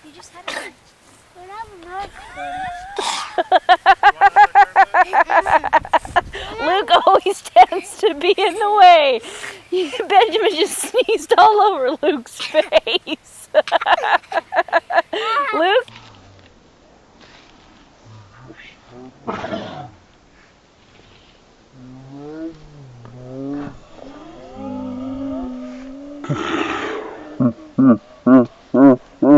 You just had it. Luke always tends to be in the way. Benjamin just sneezed all over Luke's face. Luke?